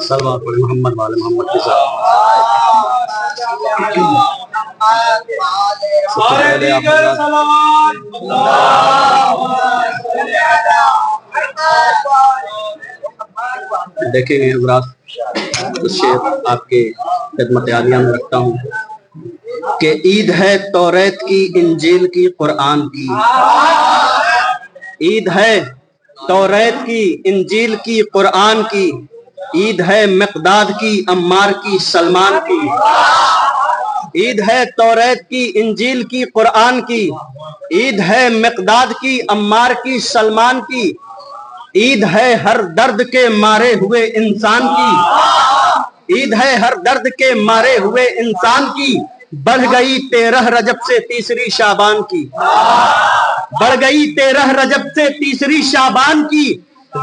صلوات پڑھیں محمد والے محمد کے ساتھ. دیکھیں گے حضرات، کچھ شعر آپ کے خدمت عالیہ میں رکھتا ہوں کہ عید ہے توریت کی، انجیل کی، قرآن کی. عید ہے توریت کی، انجیل کی، قرآن کی. عید ہے مقداد کی، عمار کی، سلمان کی. عید ہے توریت کی، انجیل کی، قرآن کی. عید ہے مقداد کی، عمار کی، سلمان کی. عید ہے ہر درد کے مارے ہوئے انسان کی. عید ہے ہر درد کے مارے ہوئے انسان کی. بڑھ گئی 13 رجب سے تیسری شعبان کی. بڑھ گئی 13 رجب سے تیسری شعبان کی.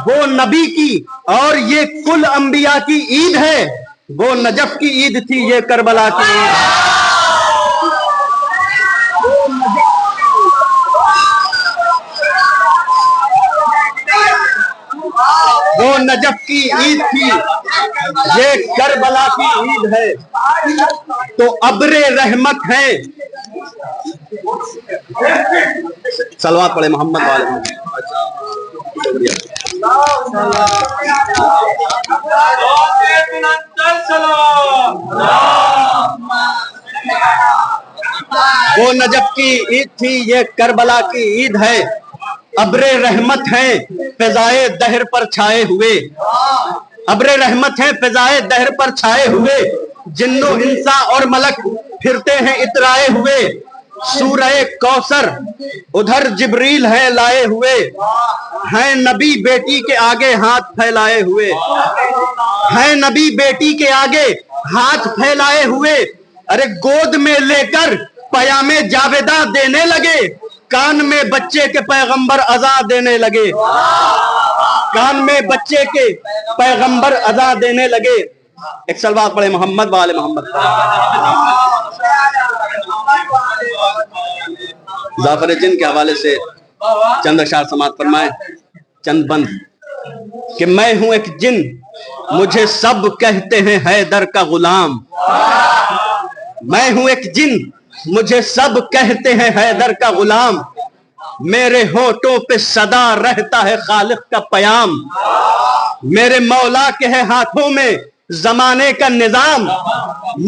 وہ نبی کی اور یہ کل انبیاء کی عید ہے. وہ نجف کی عید تھی، یہ کربلا کی عید. وہ نجف کی عید تھی، یہ کربلا کی عید ہے. تو ابر رحمت ہے. صلوات پڑھے محمد والے محمد. وہ نجف کی عید تھی، یہ کربلا کی عید ہے. ابر رحمت ہیں فضائے دہر پر چھائے ہوئے. ابر رحمت ہیں فضائے دہر پر چھائے ہوئے. جن و انسا اور ملک پھرتے ہیں اترائے ہوئے. سورہ کوثر ادھر جبریل ہے لائے ہوئے. ہیں نبی بیٹی کے آگے ہاتھ پھیلائے ہوئے. ہیں نبی بیٹی کے آگے ہاتھ پھیلائے ہوئے. ارے گود میں لے کر پیام جاویدہ دینے لگے. کان میں بچے کے پیغمبر عزا دینے لگے. کان میں بچے کے پیغمبر عزا دینے لگے. ایک صلوات پڑھے محمد والے محمد. ظافر جن کے حوالے سے چند اشعار سماعت فرمائے، چند بند. کہ میں ہوں ایک جن، مجھے سب کہتے ہیں حیدر کا غلام. میں ہوں ایک جن، مجھے سب کہتے ہیں حیدر کا غلام. میرے ہونٹوں پہ صدا رہتا ہے خالق کا پیام. میرے مولا کے ہے ہاتھوں میں زمانے کا نظام.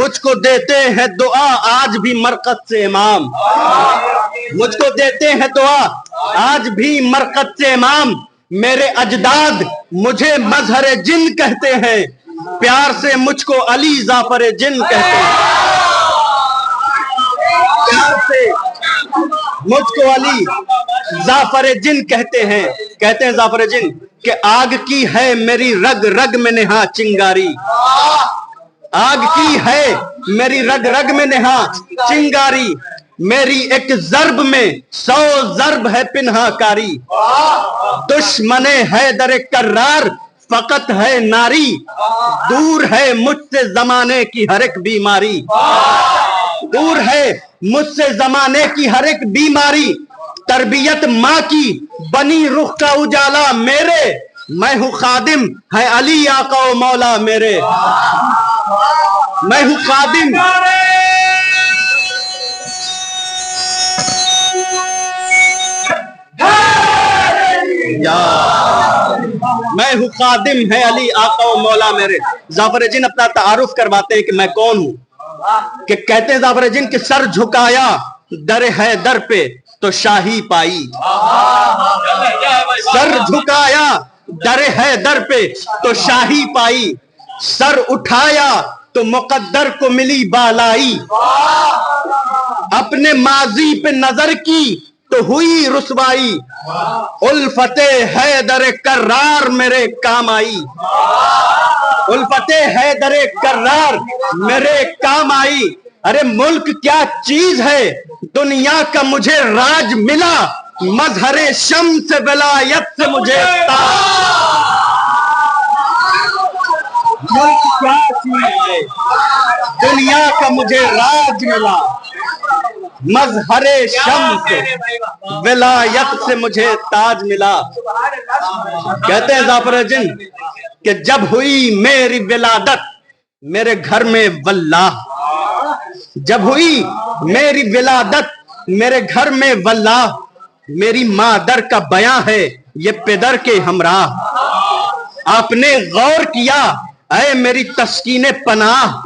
مجھ کو دیتے ہیں دعا آج بھی مرقد سے امام. مجھ کو دیتے ہیں دعا آج بھی مرقد سے امام. میرے اجداد مجھے مظہر جن کہتے ہیں. پیار سے مجھ کو علی ظافر جن کہتے ہیں. پیار سے مجھ کو علی ظافر جن کہتے ہیں. کہتے ہیں ظافر جن کہ آگ کی ہے میری رگ رگ میں نہا چنگاری. آگ کی ہے میری رگ رگ میں نہا چنگاری. میری ایک ضرب میں 100 ضرب ہے پنہا کاری. دشمن حیدر کرار فقط ہے ناری. دور ہے مجھ سے زمانے کی ہر ایک بیماری. دور ہے مجھ سے زمانے کی ہر ایک بیماری. تربیت ماں کی بنی رخ کا اجالا میرے. میں ہوں خادم ہے علی آقا و مولا میرے. میں ہوں خادم میں ہوں خادم ہے علی آقا و مولا میرے. ظافر جن اپنا تعارف کرواتے ہیں کہ میں کون ہوں. کہ کہتے ہیں ظافر جن کہ سر جھکایا در حیدر پہ تو شاہی پائی. سر جھکایا در حیدر پہ تو شاہی پائی. سر اٹھایا تو مقدر کو ملی بالائی. اپنے ماضی پہ نظر کی تو ہوئی رسوائی. الفت حیدر کرار میرے کام آئی. الفت حیدر کرار میرے کام آئی. ارے ملک کیا چیز ہے دنیا کا مجھے راج ملا. مظہر شمس ولایت سے مجھے ملک کیا چیز ہے دنیا کا مجھے راج ملا. مظہر شمس ولایت سے مجھے تاج ملا. کہتے ہیں ظافر جن کہ جب ہوئی میری ولادت میرے گھر میں واللہ، جب ہوئی میری ولادت میرے گھر میں واللہ، میری مادر کا بیاں ہے یہ پدر کے ہمراہ. آپ نے غور کیا اے میری تسکین پناہ،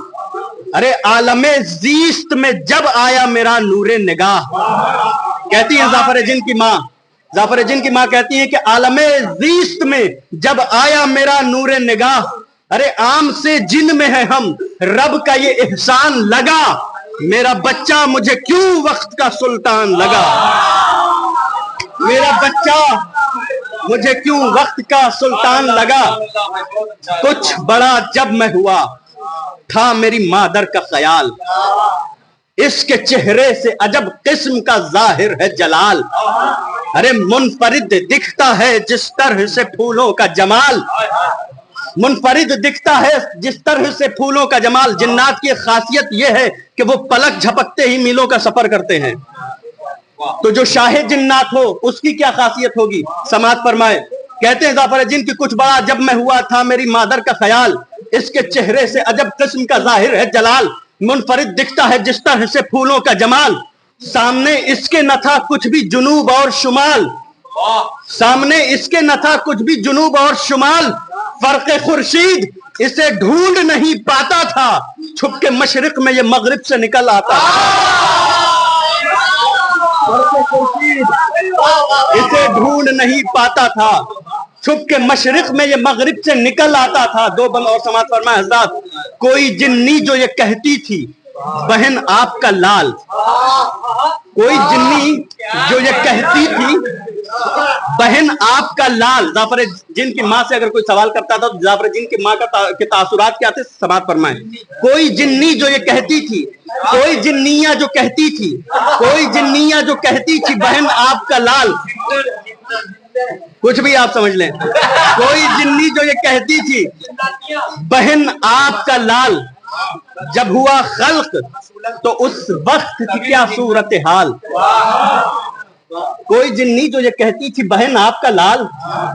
ارے عالم زیست میں جب آیا میرا نور نگاہ. کہتی ہے ظافر جن کی ماں، ظافر جن کی ماں کہتی ہے کہ عالم زیست میں جب آیا میرا نور نگاہ، ارے عام سے جن میں ہے ہم رب کا یہ احسان لگا، میرا بچہ مجھے کیوں وقت کا سلطان لگا. میرا بچہ مجھے کیوں وقت کا سلطان لگا. کچھ بڑا جب میں ہوا تھا میری مادر کا خیال، اس کے چہرے سے عجب قسم کا ظاہر ہے جلال. ارے منفرد دکھتا ہے جس طرح سے پھولوں کا جمال، منفرد دکھتا ہے جس طرح سے پھولوں کا جمال. جنات کی خاصیت یہ ہے کہ وہ پلک جھپکتے ہی میلوں کا سفر کرتے ہیں. تو جو شاہد جنات ہو اس کی کیا خاصیت ہوگی، سماعت فرمائے. کہتے ہیں ظافر جن کی کچھ بڑا جب میں ہوا تھا میری مادر کا خیال، اس کے چہرے سے عجب قسم کا ظاہر ہے جلال. منفرد دکھتا ہے جس طرح سے پھولوں کا جمال، سامنے اس کے نہ تھا کچھ بھی جنوب اور شمال، سامنے اس کے نہ تھا کچھ بھی جنوب اور شمال. فرق خورشید اسے ڈھونڈ نہیں پاتا تھا، چھپ کے مشرق میں یہ مغرب سے نکل آتا تھا. اسے ڈھونڈ نہیں پاتا تھا، چھپ کے مشرق میں یہ مغرب سے نکل آتا تھا. دو بند اور سماعت فرمائے حضرات. کوئی جنی جو یہ کہتی تھی بہن آپ کا لال، کوئی جنی جو یہ کہتی تھی بہن آپ کا لال. ظافر جن کی ماں سے اگر کوئی سوال کرتا تھا تو ظافر جن کی ماں کے تاثرات کیا تھے، سماعت فرمائیں. کوئی جنی جو یہ کہتی تھی، کوئی جنیاں جو کہتی تھی، کوئی جنیاں جو کہتی تھی بہن آپ کا لال. کچھ بھی آپ سمجھ لیں. کوئی جنی جو یہ کہتی تھی بہن آپ کا لال، جب ہوا خلق تو اس وقت کی کیا صورتحال. کوئی جنی جو یہ کہتی تھی بہن آپ کا لال،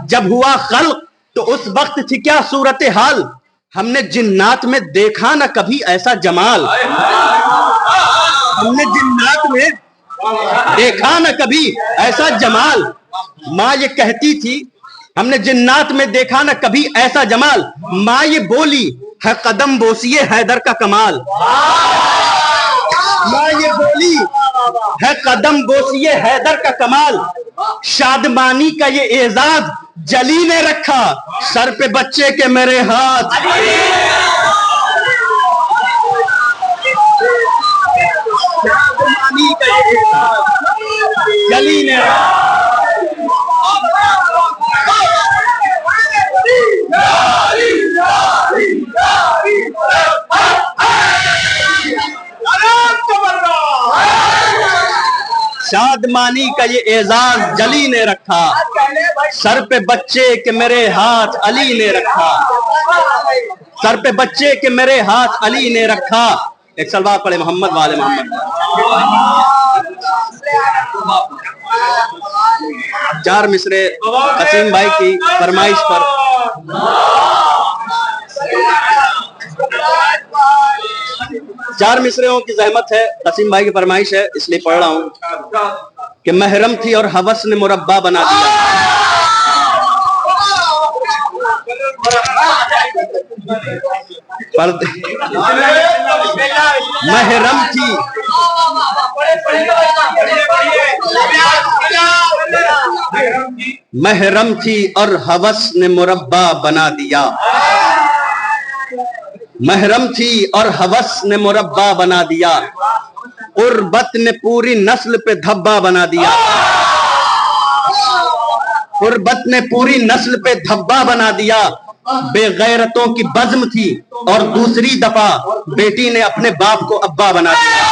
جب ہوا خلق تو اس وقت تھی کیا صورتحال. ہم نے جنات میں دیکھا نہ کبھی ایسا جمال، ہم نے جنات میں دیکھا نہ کبھی ایسا جمال. ماں یہ کہتی تھی ہم نے جنات میں دیکھا نہ کبھی ایسا جمال. ماں یہ بولی ہے قدم بوسیے حیدر کا کمال. ماں یہ بولی ہے قدم بوسیے حیدر کا کمال. شادمانی کا یہ اعزاز جلی نے رکھا سر پہ بچے کے میرے ہاتھ. شادمانی کا یہ اعزاز جلی نے رکھا. شادمانی کا یہ اعزاز جلی نے رکھا سر پہ بچے کے میرے ہاتھ علی نے رکھا. سر پہ بچے کے میرے ہاتھ علی نے رکھا. ایک سلوات پڑھے محمد والے محمد. چار مصرے قسیم بھائی کی فرمائش پر. چار مصروں کی زحمت ہے، قسیم بھائی کی فرمائش ہے اس لیے پڑھ رہا ہوں کہ محرم تھی اور ہوس نے مربع بنا دیا. محرم تھی محرم تھی اور ہوس نے مربع بنا دیا. محرم تھی اور ہوس نے مربع بنا دیا. قربت نے پوری نسل پہ دھبا بنا دیا. قربت نے پوری نسل پہ دھبا بنا دیا. بے غیرتوں کی بزم تھی اور دوسری دفعہ بیٹی نے اپنے باپ کو ابا بنا دیا.